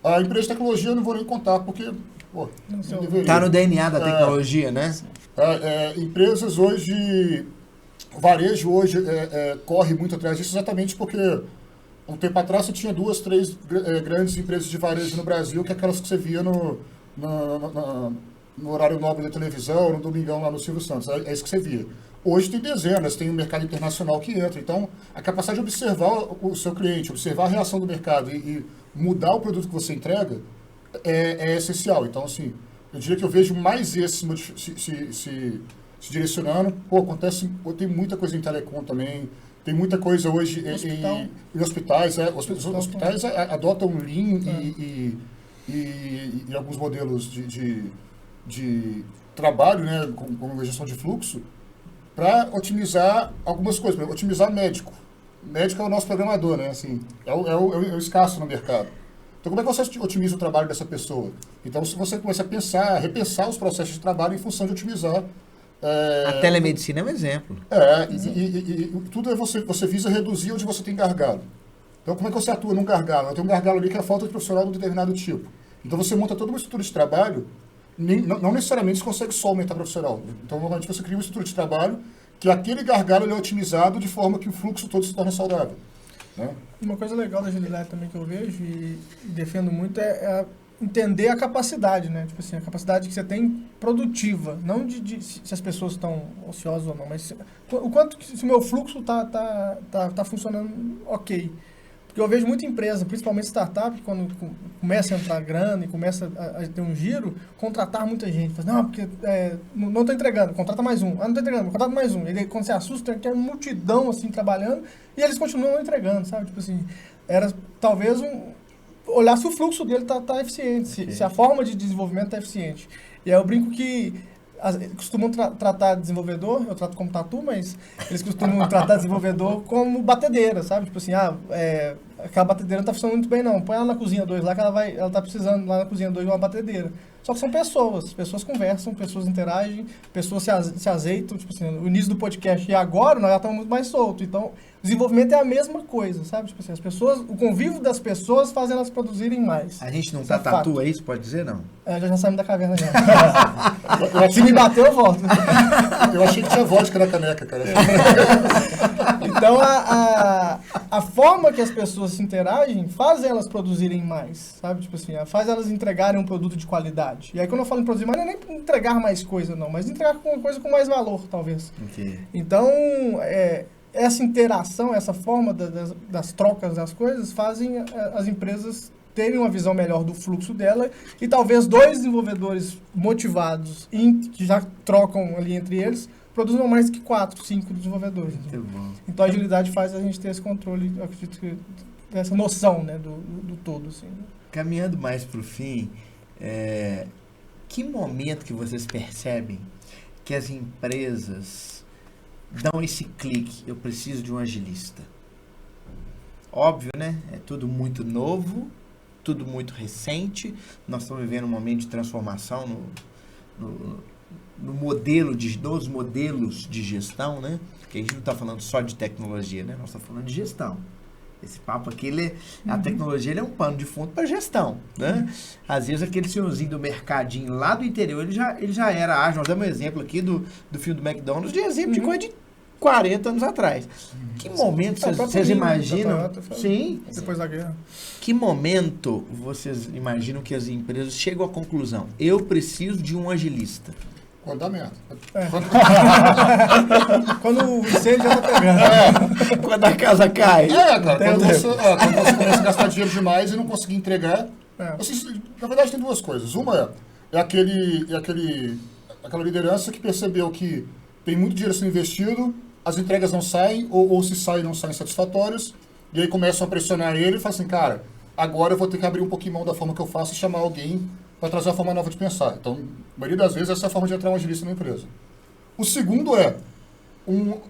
A empresa de tecnologia eu não vou nem contar, porque não deveria. Está no DNA da tecnologia, né? Empresas hoje, o varejo hoje corre muito atrás disso exatamente porque um tempo atrás você tinha 2, 3 grandes empresas de varejo no Brasil, que é aquelas que você via no horário nobre da televisão, no domingão lá no Silvio Santos. É isso que você via. Hoje tem dezenas, tem o mercado internacional que entra. Então, a capacidade de observar o seu cliente, observar a reação do mercado e mudar o produto que você entrega é essencial. Então, assim, eu diria que eu vejo mais esse se direcionando. Tem muita coisa em telecom também, tem muita coisa hoje em hospitais. Os hospitais adotam Lean e alguns modelos de trabalho, né, com gestão de fluxo, para otimizar algumas coisas. Para otimizar médico. Médico é o nosso programador, né? Assim, é o escasso no mercado. Então, como é que você otimiza o trabalho dessa pessoa? Então, se você começa a repensar os processos de trabalho em função de otimizar... A telemedicina é um exemplo. E tudo você visa reduzir onde você tem gargalo. Então, como é que você atua num gargalo? Eu tenho um gargalo ali que é a falta de profissional de um determinado tipo. Então, você monta toda uma estrutura de trabalho. Não necessariamente você consegue só aumentar profissional. Então, normalmente você cria uma estrutura de trabalho que aquele gargalo é otimizado de forma que o fluxo todo se torne saudável. Né? Uma coisa legal da agilidade também que eu vejo e defendo muito é entender a capacidade, né? Tipo assim, a capacidade que você tem produtiva, não se as pessoas estão ociosas ou não, mas o quanto se o meu fluxo tá funcionando ok. Porque eu vejo muita empresa, principalmente startup, quando começa a entrar grana e começa a ter um giro, contratar muita gente. Fala, não, porque não estou entregando, contrata mais um. Não estou entregando, contrata mais um. Ele, quando você assusta, tem uma multidão assim, trabalhando e eles continuam entregando, sabe? Tipo assim, era talvez olhar se o fluxo dele tá eficiente, se a forma de desenvolvimento está eficiente. E aí eu brinco que costumam tratar desenvolvedor, eu trato como tatu, mas eles costumam tratar desenvolvedor como batedeira, sabe? Tipo assim, aquela batedeira não tá funcionando muito bem não, põe ela na cozinha 2 lá que ela tá precisando lá na cozinha 2 de uma batedeira. Só que são pessoas conversam, pessoas interagem, pessoas se azeitam, tipo assim, o início do podcast e agora nós já estamos muito mais soltos, então desenvolvimento é a mesma coisa, sabe? Tipo assim, o convívio das pessoas fazem elas produzirem mais. A gente não tá tatu, é isso? Pode dizer, não? Já saímos da caverna já. Se me bater, eu volto. Eu achei que tinha vodka na caneca, cara. Então, a forma que as pessoas se interagem faz elas produzirem mais, sabe? Tipo assim, faz elas entregarem um produto de qualidade. E aí, quando eu falo em produzir mais, não é nem entregar mais coisa, não, mas entregar uma coisa com mais valor, talvez. Okay. Então, essa interação, essa forma das trocas das coisas fazem as empresas terem uma visão melhor do fluxo dela e talvez 2 desenvolvedores motivados que já trocam ali entre eles produzam mais que 4, 5 desenvolvedores. Então a agilidade faz a gente ter esse controle, eu acredito que essa noção, né, do todo. Assim. Caminhando mais para o fim, que momento que vocês percebem que as empresas dão esse clique, eu preciso de um agilista? Óbvio, né? É tudo muito novo, tudo muito recente. Nós estamos vivendo um momento de transformação no modelo dos modelos de gestão, né? Porque a gente não está falando só de tecnologia, né? Nós estamos falando de gestão. Esse papo aqui, a tecnologia é um pano de fundo para gestão, né? Às vezes aquele senhorzinho do mercadinho lá do interior, ele já era ágil. Nós damos um exemplo aqui do filme do McDonald's, de exemplo de coisa de 40 anos atrás. Que momento vocês imaginam? Sim. Depois da guerra. Que momento vocês imaginam que as empresas chegam à conclusão? Eu preciso de um agilista. Quando dá merda. Quando o incêndio já tá pegando. Quando a casa cai. Cara, quando você começa a gastar dinheiro demais e não conseguir entregar. Na verdade, tem duas coisas. Uma é aquela liderança que percebeu que tem muito dinheiro sendo investido, as entregas não saem, ou se saem, não saem satisfatórias, e aí começam a pressionar ele e falam assim, cara, agora eu vou ter que abrir um pouquinho mão da forma que eu faço e chamar alguém para trazer uma forma nova de pensar. Então, a maioria das vezes, essa é a forma de entrar um agilista na empresa. O segundo é,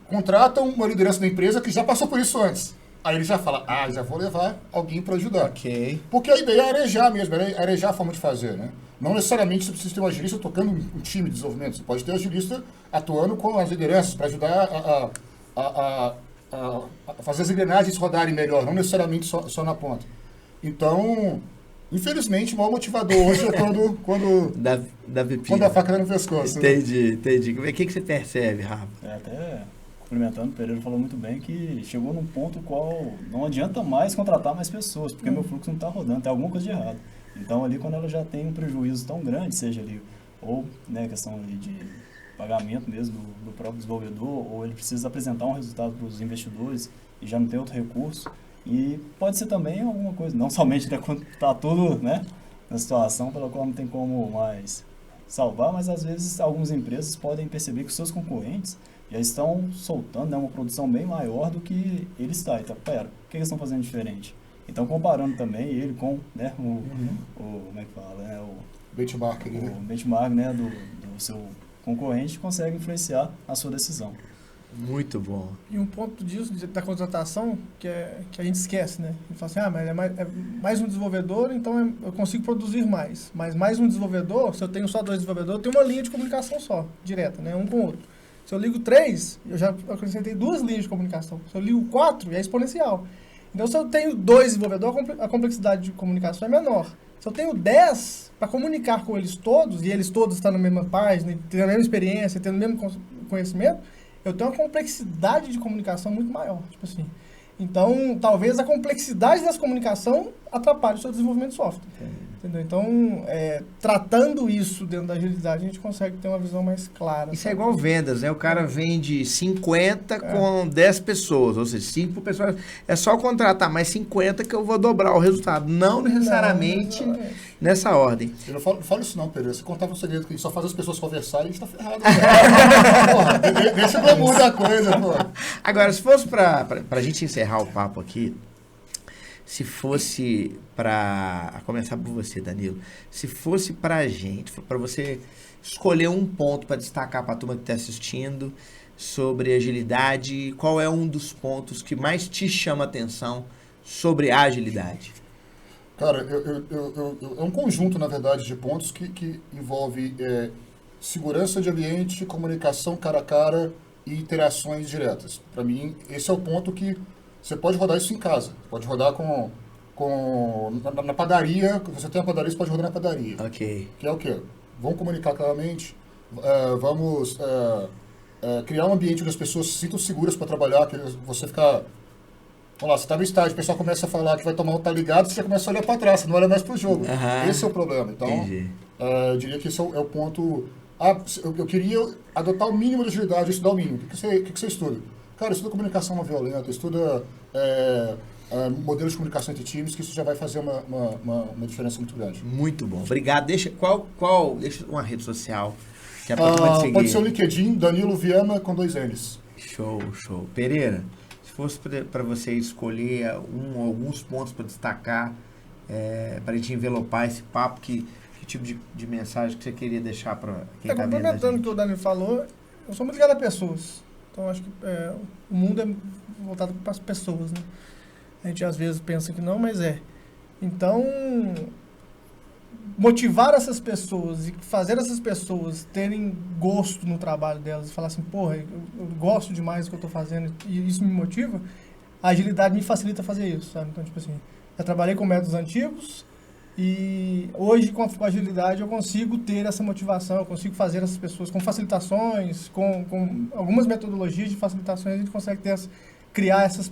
contratam uma liderança da empresa que já passou por isso antes. Aí ele já fala, já vou levar alguém para ajudar. Ok. Porque a ideia é arejar mesmo, arejar a forma de fazer, né? Não necessariamente você precisa ter um agilista tocando um time de desenvolvimento. Você pode ter um agilista atuando com as lideranças para ajudar a fazer as engrenagens rodarem melhor, não necessariamente só na ponta. Então, infelizmente, o maior motivador hoje é quando a faca está no pescoço. Entendi. O que você percebe, Rafa? Até complementando, o Pereira falou muito bem que chegou num ponto qual não adianta mais contratar mais pessoas, porque meu fluxo não está rodando, tem alguma coisa de errado. Então, ali, quando ela já tem um prejuízo tão grande, seja ali, ou questão ali de pagamento mesmo do próprio desenvolvedor, ou ele precisa apresentar um resultado para os investidores e já não tem outro recurso, e pode ser também alguma coisa, não somente quando está tudo na situação pela qual não tem como mais salvar, mas às vezes algumas empresas podem perceber que os seus concorrentes já estão soltando uma produção bem maior do que ele está. Então, pera, o que eles estão fazendo diferente? Então, comparando também ele com como é que fala, o benchmark, o benchmark do seu concorrente, consegue influenciar a sua decisão. Muito bom. E um ponto disso, da contratação, que a gente esquece, né? A gente fala assim, mas é mais um desenvolvedor, então eu consigo produzir mais. Mas mais um desenvolvedor, se eu tenho só 2 desenvolvedores, eu tenho uma linha de comunicação só, direta, né? Um com o outro. Se eu ligo 3, eu já acrescentei 2 linhas de comunicação. Se eu ligo 4, é exponencial. Então, se eu tenho 2 desenvolvedores, a complexidade de comunicação é menor. Se eu tenho 10, para comunicar com eles todos, e eles todos estão na mesma página, tendo a mesma experiência, tendo o mesmo conhecimento, eu tenho uma complexidade de comunicação muito maior. Tipo assim. Então, talvez a complexidade dessa comunicação atrapalhe o seu desenvolvimento de software. Entendeu? Então, tratando isso dentro da agilidade, a gente consegue ter uma visão mais clara. Isso é igual vendas, né? O cara vende 50 com 10 pessoas, ou seja, 5 pessoas. É só contratar mais 50 que eu vou dobrar o resultado. Não necessariamente nessa ordem. Eu não falo isso não, Pedro. Você contava um segredo que só faz as pessoas conversarem, a gente tá ferrado. Porra, deixa o glamour da coisa, pô. Agora, se fosse pra gente encerrar o papo aqui, se fosse para começar por você, Danilo, se fosse pra gente, para você escolher um ponto para destacar para a turma que está assistindo sobre agilidade, qual é um dos pontos que mais te chama a atenção sobre a agilidade? Cara, é um conjunto, na verdade, de pontos que envolve segurança de ambiente, comunicação cara a cara e interações diretas. Para mim, esse é o ponto que você pode rodar isso em casa. Pode rodar na padaria. Você tem uma padaria, você pode rodar na padaria. Ok. Que é o quê? Vamos comunicar claramente. Vamos criar um ambiente onde as pessoas se sintam seguras para trabalhar. Que você ficar... Vamos lá, você está no estádio, o pessoal começa a falar que vai tomar um tá ligado, você já começa a olhar para trás, você não olha mais para o jogo. Esse é o problema. Então, eu diria que esse é o ponto... eu queria adotar o mínimo de agilidade, estudar o mínimo. O que você estuda? Cara, estuda comunicação não violenta, estuda modelos de comunicação entre times, que isso já vai fazer uma diferença muito grande. Muito bom. Obrigado. Deixa uma rede social que a turma seguir. Pode ser o LinkedIn, Danilo Viana com 2 N's. Show. Pereira, se fosse para você escolher alguns pontos para destacar, para a gente envelopar esse papo, que tipo de mensagem que você queria deixar para quem está vendo? Complementando o que o Danilo falou, eu sou muito ligado a pessoas. Então, acho que o mundo é voltado para as pessoas, né? A gente às vezes pensa que não, mas é. Então, motivar essas pessoas e fazer essas pessoas terem gosto no trabalho delas e falar assim, porra, eu gosto demais do que eu estou fazendo e isso me motiva, a agilidade me facilita fazer isso, sabe? Então, tipo assim, eu trabalhei com métodos antigos, E hoje, com a agilidade, eu consigo ter essa motivação, eu consigo fazer essas pessoas com facilitações, com algumas metodologias de facilitações, a gente consegue criar essas...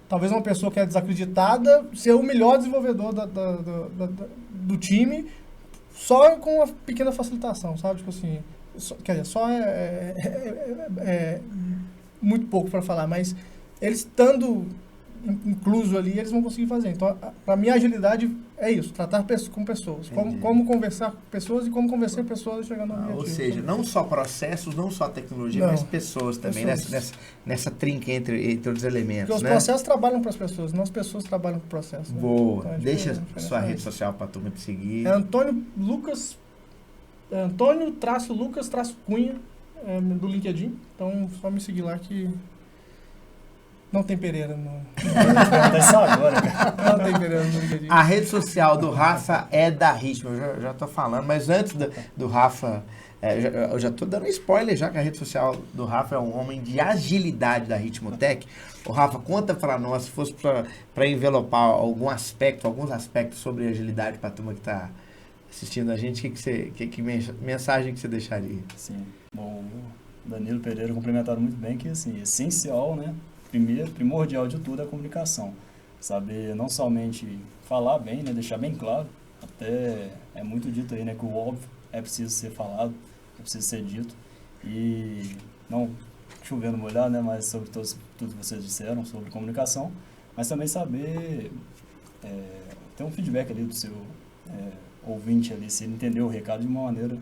talvez uma pessoa que é desacreditada ser o melhor desenvolvedor do time só com uma pequena facilitação, sabe? Tipo assim, quer dizer, só é muito pouco para falar, mas eles estando incluso ali, eles vão conseguir fazer. Então, para mim, a agilidade é isso, tratar com pessoas, como conversar com pessoas e como convencer pessoas a chegar no objetivo. Ou seja, não só processos, não só tecnologia, mas pessoas também, nessa trinca entre os elementos. Porque os processos trabalham para as pessoas, não as pessoas trabalham para o processo. Né? Boa. Então, deixa sua rede social para a turma te seguir. É Antônio-Lucas-Cunha do LinkedIn. Então, só me seguir lá que... Não tem Pereira no... Só agora, cara. Não tem Pereira no LinkedIn. A rede social do Rafa é da Ritmo, eu já tô falando, mas antes do Rafa, eu já tô dando spoiler já que a rede social do Rafa é um homem de agilidade da Ritmo Tech. O Rafa, conta para nós, se fosse para envelopar alguns aspectos sobre agilidade para a turma que está assistindo a gente, que mensagem que você deixaria? Sim, bom, o Danilo Pereira complementaram muito bem que, assim, essencial, né? Primordial de tudo é a comunicação. Saber não somente falar bem, né, deixar bem claro, até é muito dito aí, né, que o óbvio é preciso ser falado, é preciso ser dito. E não chovendo molhar, né, mas sobre tudo que vocês disseram sobre comunicação, mas também saber ter um feedback ali do seu ouvinte ali, se ele entendeu o recado de uma maneira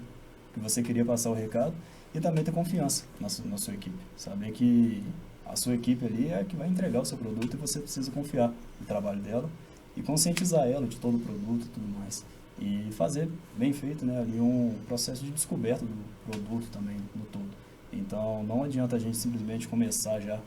que você queria passar o recado, e também ter confiança na sua equipe. Saber que a sua equipe ali é a que vai entregar o seu produto e você precisa confiar no trabalho dela e conscientizar ela de todo o produto e tudo mais. E fazer bem feito, né, ali um processo de descoberta do produto também, do todo. Então, não adianta a gente simplesmente começar já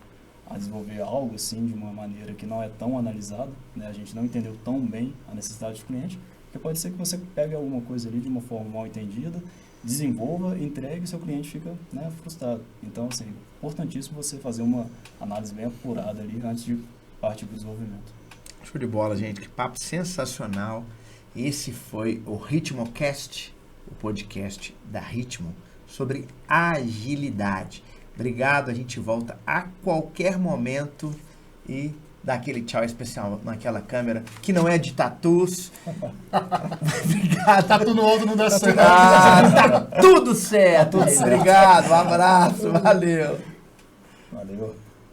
a desenvolver algo assim de uma maneira que não é tão analisada, né, a gente não entendeu tão bem a necessidade do cliente, porque pode ser que você pegue alguma coisa ali de uma forma mal entendida, desenvolva, entregue e seu cliente fica, né, frustrado. Então, assim, importantíssimo você fazer uma análise bem apurada ali antes de partir para o desenvolvimento. Show de bola, gente. Que papo sensacional. Esse foi o RitmoCast, o podcast da Ritmo sobre agilidade. Obrigado, a gente volta a qualquer momento e dá aquele tchau especial naquela câmera, que não é de tatus. Obrigado. Tatu no outro não dá certo. Tá tudo certo. Obrigado, um abraço, valeu. Valeu.